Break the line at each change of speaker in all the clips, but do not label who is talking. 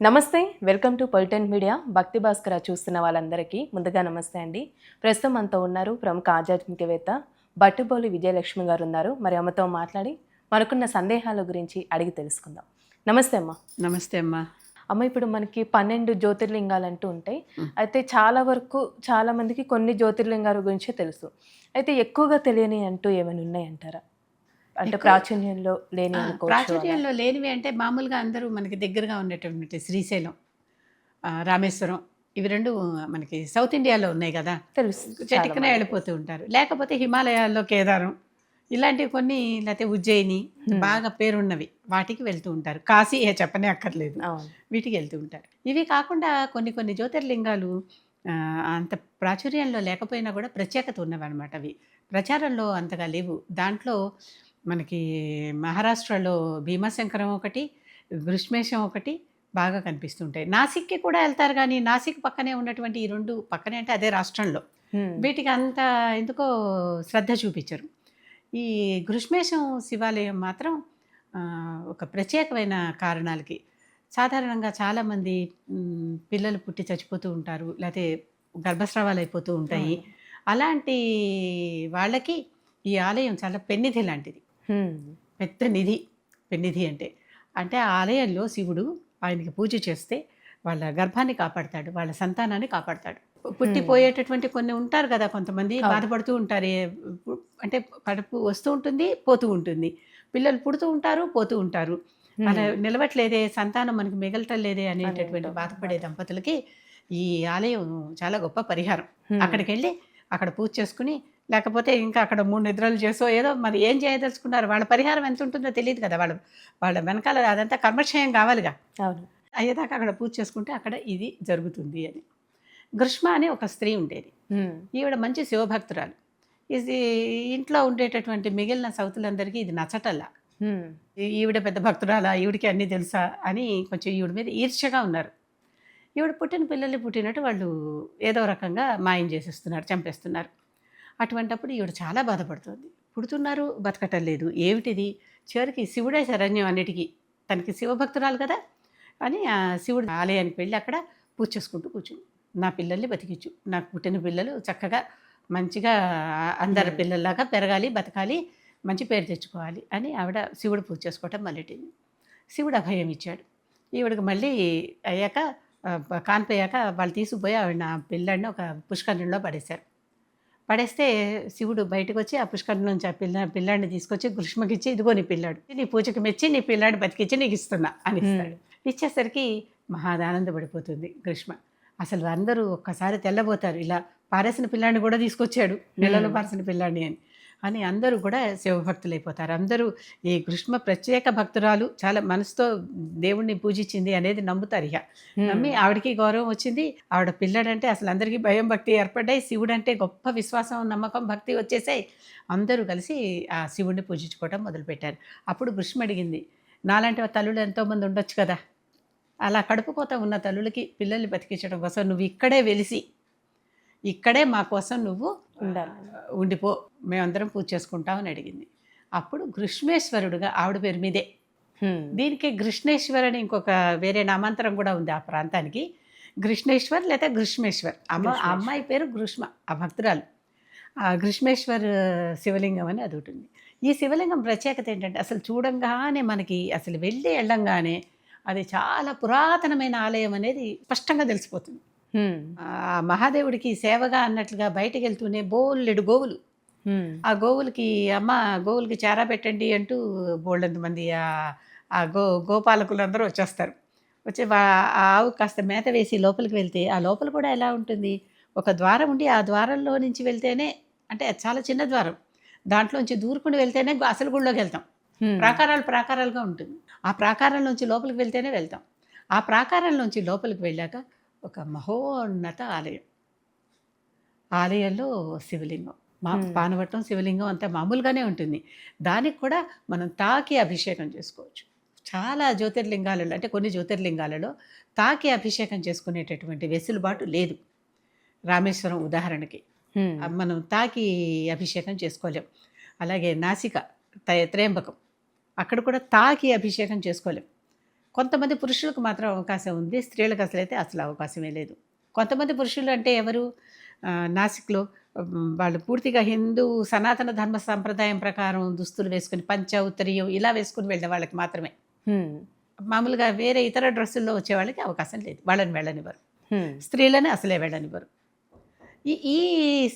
నమస్తే. Welcome to పొలిటెన్ media. భక్తి భాస్కర చూస్తున్న వాళ్ళందరికీ ముందుగా నమస్తే అండి. ప్రస్తుతం మనతో ఉన్నారు ప్రముఖ ఆధ్యాత్మికవేత్త బట్టుబోలి విజయలక్ష్మి గారు ఉన్నారు. మరి ఆమెతో మాట్లాడి మనకున్న సందేహాల గురించి అడిగి తెలుసుకుందాం. నమస్తే అమ్మ.
నమస్తే అమ్మా.
అమ్మ, ఇప్పుడు మనకి 12 జ్యోతిర్లింగాలు అంటూ ఉంటాయి. అయితే చాలా వరకు చాలా మందికి కొన్ని జ్యోతిర్లింగాల గురించే తెలుసు. అయితే ఎక్కువగా తెలియని అంటూ ఏమైనా ఉన్నాయంటారా? అంటే ప్రాచుర్యంలో లేని అనుకోవచ్చు.
ప్రాచుర్యంలో లేనివి అంటే మామూలుగా అందరూ మనకి దగ్గరగా ఉండేటటువంటి శ్రీశైలం, రామేశ్వరం, ఇవి రెండు మనకి సౌత్ ఇండియాలో ఉన్నాయి కదా,
తెలుసు.
చెట్టుకునే వెళ్ళిపోతూ ఉంటారు. లేకపోతే హిమాలయాల్లో కేదారం, ఇలాంటివి కొన్ని, లేకపోతే ఉజ్జయిని, బాగా పేరున్నవి వాటికి వెళ్తూ ఉంటారు. కాశీ చెప్పనే అక్కర్లేదు, వీటికి వెళ్తూ ఉంటారు. ఇవి కాకుండా కొన్ని కొన్ని జ్యోతిర్లింగాలు అంత ప్రాచుర్యంలో లేకపోయినా కూడా ప్రత్యేకత ఉన్నవి అనమాట. అవి ప్రచారంలో అంతగా లేవు. దాంట్లో మనకి మహారాష్ట్రలో భీమాశంకరం ఒకటి, గృష్మేశం ఒకటి బాగా కనిపిస్తుంటాయి. నాసిక్కి కూడా వెళ్తారు, కానీ నాసిక్ పక్కనే ఉన్నటువంటి ఈ రెండు పక్కనే అంటే అదే రాష్ట్రంలో వీటికి అంత ఎందుకో శ్రద్ధ చూపించరు. ఈ గృష్మేశం శివాలయం మాత్రం ఒక ప్రత్యేకమైన కారణాలకి, సాధారణంగా చాలామంది పిల్లలు పుట్టి చచ్చిపోతూ ఉంటారు, లేకపోతే గర్భస్రావాలు అయిపోతూ ఉంటాయి. అలాంటి వాళ్ళకి ఈ ఆలయం చాలా పెన్నిధి లాంటిది, పెద్ద నిధి. పెన్నిధి అంటే అంటే ఆ ఆలయంలో శివుడు ఆయనకి పూజ చేస్తే వాళ్ళ గర్భాన్ని కాపాడతాడు, వాళ్ళ సంతానాన్ని కాపాడతాడు. పుట్టిపోయేటటువంటి కొన్ని ఉంటారు కదా, కొంతమంది బాధపడుతూ ఉంటారు. అంటే కడుపు వస్తూ ఉంటుంది, పోతూ ఉంటుంది, పిల్లలు పుడుతూ ఉంటారు, పోతూ ఉంటారు, అలా నిలవట్లేదే, సంతానం మనకి మిగలటం లేదే అనేటటువంటి బాధపడే దంపతులకి ఈ ఆలయం చాలా గొప్ప పరిహారం. అక్కడికి వెళ్ళి అక్కడ పూజ చేసుకుని, లేకపోతే ఇంకా అక్కడ 3 నిద్రలు చేసో ఏదో మరి ఏం చేయదలుచుకున్నారు, వాళ్ళ పరిహారం ఎంత ఉంటుందో తెలియదు కదా, వాళ్ళ వెనకాల అదంతా కర్మక్షయం కావాలిగా. అవును. అయ్యేదాకా అక్కడ పూజ చేసుకుంటే అక్కడ ఇది జరుగుతుంది అని. గ్రుష్మ అని ఒక స్త్రీ ఉండేది. ఈవిడ మంచి శివభక్తురాలు. ఇది ఇంట్లో ఉండేటటువంటి మిగిలిన సౌతులందరికీ ఇది నచ్చటల్లా. ఈవిడ పెద్ద భక్తురాలా, ఈవిడికి అన్నీ తెలుసా అని కొంచెం ఈవిడ మీద ఈర్ష్యగా ఉన్నారు. ఈవిడ పుట్టిన పిల్లల్ని పుట్టినట్టు వాళ్ళు ఏదో రకంగా మాయం చేసేస్తున్నారు, చంపేస్తున్నారు. అటువంటప్పుడు ఈవిడ చాలా బాధపడుతుంది. పుడుతున్నారు, బతకటం లేదు, ఏమిటిది, చివరికి శివుడే శరణ్యం అన్నిటికీ, తనకి శివభక్తురాలు కదా అని ఆ శివుడు ఆలయానికి వెళ్ళి అక్కడ పూజ చేసుకుంటూ కూర్చుంది. నా పిల్లల్ని బతికించు, నాకు పుట్టిన పిల్లలు చక్కగా మంచిగా అందరి పిల్లల్లాగా పెరగాలి, బతకాలి, మంచి పేరు తెచ్చుకోవాలి అని ఆవిడ శివుడు పూజ చేసుకోవటం మొదలెట్టింది. శివుడు అభయం ఇచ్చాడు. ఈవిడికి మళ్ళీ అయ్యాక కాన్పోయాక వాళ్ళు తీసుకుపోయి ఆవిడ నా పిల్లాడిని ఒక పుష్కరంలో పడేశారు. పడేస్తే శివుడు బయటకు వచ్చి ఆ పుష్కరం నుంచి ఆ పిల్లాడిని తీసుకొచ్చి గృష్మకి ఇచ్చి, ఇదిగో నీ పిల్లాడు, నీ పూజకి మెచ్చి నీ పిల్లాడు బతికిచ్చి నీకు ఇస్తున్నా అని ఇస్తాడు. ఇచ్చేసరికి మహాదానందపడిపోతుంది గృష్మ. అసలు అందరూ ఒక్కసారి తెల్లబోతారు, ఇలా పారేసిన పిల్లాడిని కూడా తీసుకొచ్చాడు, నెలలో పారేసిన పిల్లాడిని అని అందరూ కూడా శివభక్తులు అయిపోతారు. అందరూ ఈ కృష్ణ ప్రత్యేక భక్తురాలు, చాలా మనసుతో దేవుణ్ణి పూజించింది అనేది నమ్ముతారు. ఇక నమ్మి ఆవిడకి గౌరవం వచ్చింది. ఆవిడ పిల్లడంటే అసలు అందరికీ భయం, భక్తి ఏర్పడ్డాయి. శివుడు అంటే గొప్ప విశ్వాసం, నమ్మకం, భక్తి వచ్చేసాయి. అందరూ కలిసి ఆ శివుడిని పూజించుకోవడం మొదలుపెట్టారు. అప్పుడు కృష్ణ అడిగింది, నాలాంటి తల్లులు ఎంతోమంది ఉండొచ్చు కదా, అలా కడుపుకోత ఉన్న తల్లులకి పిల్లల్ని బతికించడం కోసం నువ్వు ఇక్కడే వెలిసి, ఇక్కడే మా కోసం నువ్వు ఉండిపో, మేమందరం పూజ చేసుకుంటామని అడిగింది. అప్పుడు గృష్మేశ్వరుడుగా, ఆవిడ పేరు మీదే, దీనికి గృష్ణేశ్వర్ అని ఇంకొక వేరే నామాంతరం కూడా ఉంది ఆ ప్రాంతానికి. గృష్ణేశ్వర్ లేదా గృష్మేశ్వర్, అమ్మాయి పేరు గృష్మ, ఆ భక్తురాలు. ఆ గృష్మేశ్వర్ శివలింగం అని అది ఉంటుంది. ఈ శివలింగం ప్రత్యేకత ఏంటంటే అసలు చూడంగానే మనకి అసలు వెళ్ళంగానే అది చాలా పురాతనమైన ఆలయం అనేది స్పష్టంగా తెలిసిపోతుంది. మహాదేవుడికి సేవగా అన్నట్లుగా బయటకు వెళ్తూనే బోల్లెడు గోవులు, ఆ గోవులకి గోవులకి చారా పెట్టండి అంటూ బోల్డంత మంది ఆ గోపాలకులందరూ వచ్చేస్తారు. వచ్చి ఆ ఆవు కాస్త మేత వేసి లోపలికి వెళ్తే ఆ లోపల కూడా ఎలా ఉంటుంది, ఒక ద్వారం ఉండి ఆ ద్వారంలో నుంచి వెళ్తేనే, అంటే చాలా చిన్న ద్వారం, దాంట్లోంచి దూరుకుని వెళ్తేనే అసలు గుళ్ళోకి వెళ్తాం. ప్రాకారాలుగా ఉంటుంది. ఆ ప్రాకారంలోంచి లోపలికి వెళ్తేనే వెళ్తాం. ఆ ప్రాకారంలోంచి లోపలికి వెళ్ళాక ఒక మహోన్నత ఆలయం, ఆలయంలో శివలింగం, పానవట్టం శివలింగం అంతా మామూలుగానే ఉంటుంది. దానికి కూడా మనం తాకి అభిషేకం చేసుకోవచ్చు. చాలా జ్యోతిర్లింగాలలో, అంటే కొన్ని జ్యోతిర్లింగాలలో తాకి అభిషేకం చేసుకునేటటువంటి వెసులుబాటు లేదు. రామేశ్వరం ఉదాహరణకి మనం తాకి అభిషేకం చేసుకోలేం. అలాగే నాసిక త్రయంబకం, అక్కడ కూడా తాకి అభిషేకం చేసుకోలేం. కొంతమంది పురుషులకు మాత్రం అవకాశం ఉంది, స్త్రీలకు అసలు అవకాశమే లేదు. కొంతమంది పురుషులు అంటే ఎవరు, నాసిక్లో వాళ్ళు పూర్తిగా హిందూ సనాతన ధర్మ సంప్రదాయం ప్రకారం దుస్తులు వేసుకుని పంచ ఉత్తరీయం ఇలా వేసుకుని వెళ్ళే వాళ్ళకి మాత్రమే. మామూలుగా వేరే ఇతర డ్రెస్సుల్లో వచ్చే వాళ్ళకి అవకాశం లేదు, వాళ్ళని వెళ్ళనివ్వరు. స్త్రీలని అసలే వెళ్ళనివ్వరు. ఈ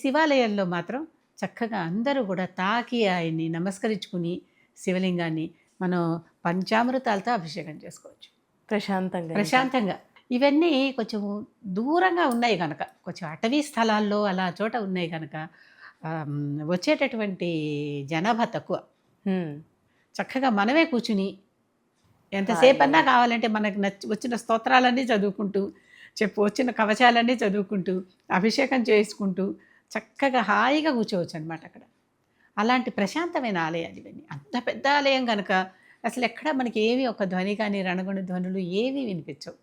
శివాలయంలో మాత్రం చక్కగా అందరూ కూడా తాకి ఆయన్ని నమస్కరించుకుని శివలింగాన్ని మనం పంచామృతాలతో అభిషేకం చేసుకోవచ్చు ప్రశాంతంగా. ఇవన్నీ కొంచెం దూరంగా ఉన్నాయి కనుక, కొంచెం అటవీ స్థలాల్లో అలా చోట ఉన్నాయి కనుక వచ్చేటటువంటి జనాభా తక్కువ. చక్కగా మనమే కూర్చుని ఎంతసేపు అన్నా కావాలంటే మనకు వచ్చిన స్తోత్రాలన్నీ చదువుకుంటూ, వచ్చిన కవచాలన్నీ చదువుకుంటూ, అభిషేకం చేసుకుంటూ చక్కగా హాయిగా కూర్చోవచ్చు అనమాట అక్కడ. అలాంటి ప్రశాంతమైన ఆలయాలు ఇవన్నీ. అంత పెద్ద ఆలయం కనుక అసలు ఎక్కడ మనకి ఏవి ఒక ధ్వని కానీ రణగుణ ధ్వనులు ఏవి వినిపించవు.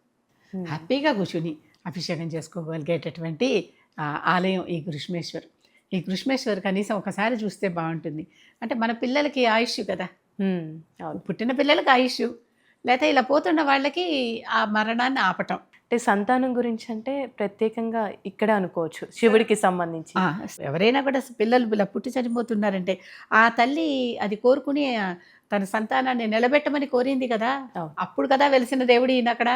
హ్యాపీగా కూర్చుని అభిషేకం చేసుకోగలిగేటటువంటి ఆలయం ఈ గృష్మేశ్వర్. ఈ గృష్మేశ్వర్ కనీసం ఒకసారి చూస్తే బాగుంటుంది. అంటే మన పిల్లలకి ఆయుష్ కదా, పుట్టిన పిల్లలకి ఆయుష్, లేకపోతే ఇలా పోతున్న వాళ్ళకి ఆ మరణాన్ని ఆపటం.
అంటే సంతానం గురించి అంటే ప్రత్యేకంగా ఇక్కడ అనుకోవచ్చు, శివుడికి సంబంధించి.
ఎవరైనా కూడా పిల్లలు ఇలా పుట్టి చనిపోతున్నారంటే ఆ తల్లి అది కోరుకుని తన సంతానాన్ని నిలబెట్టమని కోరింది కదా, అప్పుడు కదా వెలిసిన దేవుడు ఈయన అక్కడ.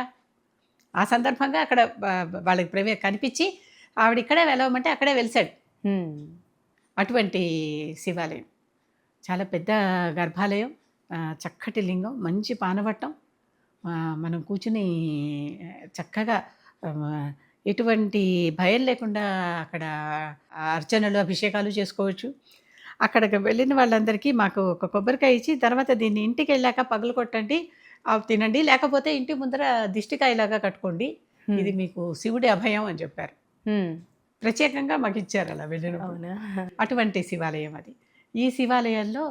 ఆ సందర్భంగా అక్కడ వాళ్ళకి కనిపించి ఆవిడ ఇక్కడే వెలవమంటే అక్కడే వెలిసాడు. అటువంటి శివాలయం, చాలా పెద్ద గర్భాలయం, చక్కటి లింగం, మంచి పానవట్టం. మనం కూర్చుని చక్కగా ఎటువంటి భయం లేకుండా అక్కడ అర్చనలు అభిషేకాలు చేసుకోవచ్చు. అక్కడికి వెళ్ళిన వాళ్ళందరికీ మాకు ఒక కొబ్బరికాయ ఇచ్చి తర్వాత దీన్ని ఇంటికి వెళ్ళాక పగలు కొట్టండి, తినండి, లేకపోతే ఇంటి ముందర దిష్టికాయలాగా కట్టుకోండి, ఇది మీకు శివుడి అభయం అని చెప్పారు. ప్రత్యేకంగా మాకు ఇచ్చారు అలా వెళ్ళిన. అటువంటి శివాలయం అది. ఈ శివాలయాల్లో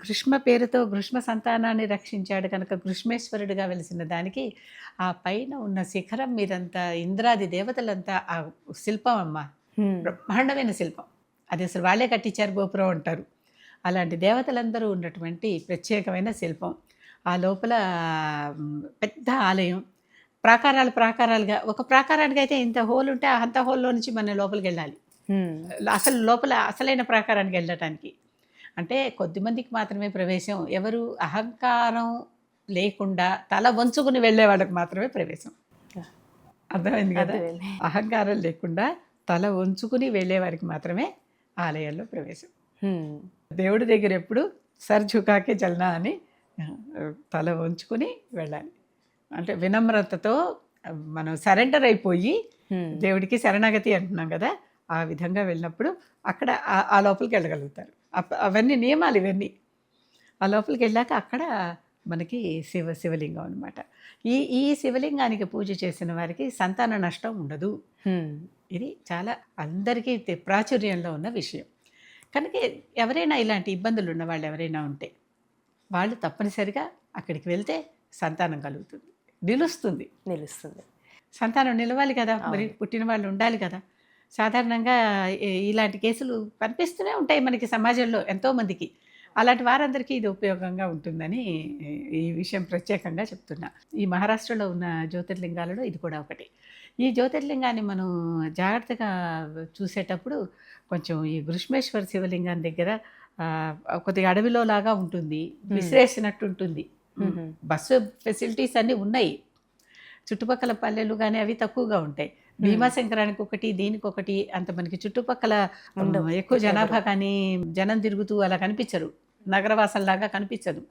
గృష్మ పేరుతో గృష్మ సంతానాన్ని రక్షించాడు కనుక గృష్మేశ్వరుడిగా వెలిసిన దానికి ఆ పైన ఉన్న శిఖరం మీదంతా ఇంద్రాది దేవతలంతా ఆ శిల్పం అమ్మ, బ్రహ్మాండమైన శిల్పం. అది అసలు వాళ్ళే కట్టించారు గోపురం అంటారు. అలాంటి దేవతలందరూ ఉన్నటువంటి ప్రత్యేకమైన శిల్పం. ఆ లోపల పెద్ద ఆలయం, ప్రాకారాలుగా, ఒక ప్రాకారానికి అయితే ఇంత హోల్ ఉంటే అంత హోల్లో నుంచి మనం లోపలికి వెళ్ళాలి. అసలు లోపల అసలైన ప్రాకారానికి వెళ్ళటానికి అంటే కొద్దిమందికి మాత్రమే ప్రవేశం. ఎవరు అహంకారం లేకుండా తల వంచుకుని వెళ్ళే వాళ్ళకి మాత్రమే ప్రవేశం. అర్థమైంది కదా, అహంకారం లేకుండా తల వంచుకుని వెళ్ళే వారికి మాత్రమే ఆలయంలో ప్రవేశం. దేవుడి దగ్గర ఎప్పుడు సర్ ఝుకాకే చల్నా అని తల వంచుకుని వెళ్ళాలి. అంటే వినమ్రతతో మనం సరెండర్ అయిపోయి దేవుడికి శరణాగతి అంటున్నాం కదా, ఆ విధంగా వెళ్ళినప్పుడు అక్కడ ఆ లోపలికి వెళ్ళగలుగుతారు. అవన్నీ నియమాలు ఇవన్నీ. ఆ లోపలికి వెళ్ళాక అక్కడ మనకి శివలింగం అనమాట. ఈ శివలింగానికి పూజ చేసిన వారికి సంతాన నష్టం ఉండదు. ఇది చాలా అందరికీ ప్రాచుర్యంలో ఉన్న విషయం కనుక ఎవరైనా ఇలాంటి ఇబ్బందులు ఉన్న వాళ్ళు ఎవరైనా ఉంటే వాళ్ళు తప్పనిసరిగా అక్కడికి వెళ్తే సంతానం కలుగుతుంది, నిలుస్తుంది. సంతానం నిలవాలి కదా, మరి పుట్టిన వాళ్ళు ఉండాలి కదా. సాధారణంగా ఇలాంటి కేసులు కనిపిస్తూనే ఉంటాయి మనకి సమాజంలో ఎంతోమందికి. అలాంటి వారందరికీ ఇది ఉపయోగంగా ఉంటుందని ఈ విషయం ప్రత్యేకంగా చెప్తున్నా. ఈ మహారాష్ట్రలో ఉన్న జ్యోతిర్లింగాలలో ఇది కూడా ఒకటి. ఈ జ్యోతిర్లింగాన్ని మనం జాగ్రత్తగా చూసేటప్పుడు కొంచెం ఈ గృష్మేశ్వర శివలింగం దగ్గర కొద్దిగా అడవిలో లాగా ఉంటుంది, విసిరేసినట్టు ఉంటుంది. బస్సు ఫెసిలిటీస్ అన్నీ ఉన్నాయి, చుట్టుపక్కల పల్లెలు కానీ అవి తక్కువగా ఉంటాయి. భీమాశంకరానికి ఒకటి, దీనికి ఒకటి, అంత మనకి చుట్టుపక్కల ఎక్కువ జనాభా కానీ జనం తిరుగుతూ అలా కనిపించరు, నగరవాసంలాగా కనిపించదు.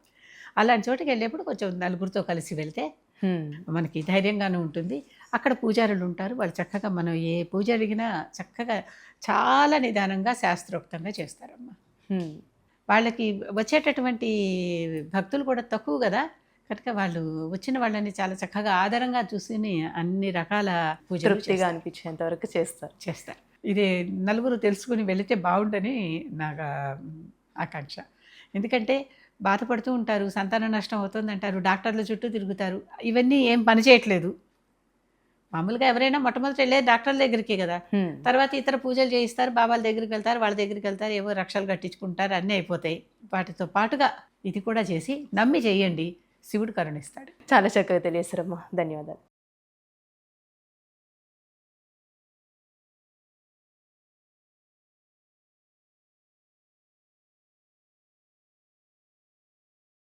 అలాంటి చోటుకి వెళ్ళేప్పుడు కొంచెం నలుగురితో కలిసి వెళ్తే మనకి ధైర్యంగానే ఉంటుంది. అక్కడ పూజారులు ఉంటారు, వాళ్ళు చక్కగా మనం ఏ పూజ అడిగినా చక్కగా చాలా నిదానంగా శాస్త్రోక్తంగా చేస్తారమ్మా. వాళ్ళకి వచ్చేటటువంటి భక్తులు కూడా తక్కువ కదా కనుక వాళ్ళు వచ్చిన వాళ్ళని చాలా చక్కగా ఆదరంగా చూసి అన్ని రకాల పూజలు
అనిపించేంత వరకు చేస్తారు.
ఇది నలుగురు తెలుసుకుని వెళితే బాగుండని నాకు ఆకాంక్ష. ఎందుకంటే బాధపడుతూ ఉంటారు, సంతాన నష్టం అవుతుందంటారు, డాక్టర్ల చుట్టూ తిరుగుతారు, ఇవన్నీ ఏం పని చేయట్లేదు. మామూలుగా ఎవరైనా మొట్టమొదటి వెళ్ళేది డాక్టర్ల దగ్గరికి కదా, తర్వాత ఇతర పూజలు చేయిస్తారు, బాబాల దగ్గరికి వెళ్తారు, వాళ్ళ దగ్గరికి వెళ్తారు, ఏవో రక్షలు కట్టించుకుంటారు, అన్నీ అయిపోతాయి. వాటితో పాటుగా ఇది కూడా చేసి నమ్మి చేయండి, శివుడు కరుణిస్తాడు.
చాలా చక్కగా తెలియజేశారమ్మా, ధన్యవాదాలు.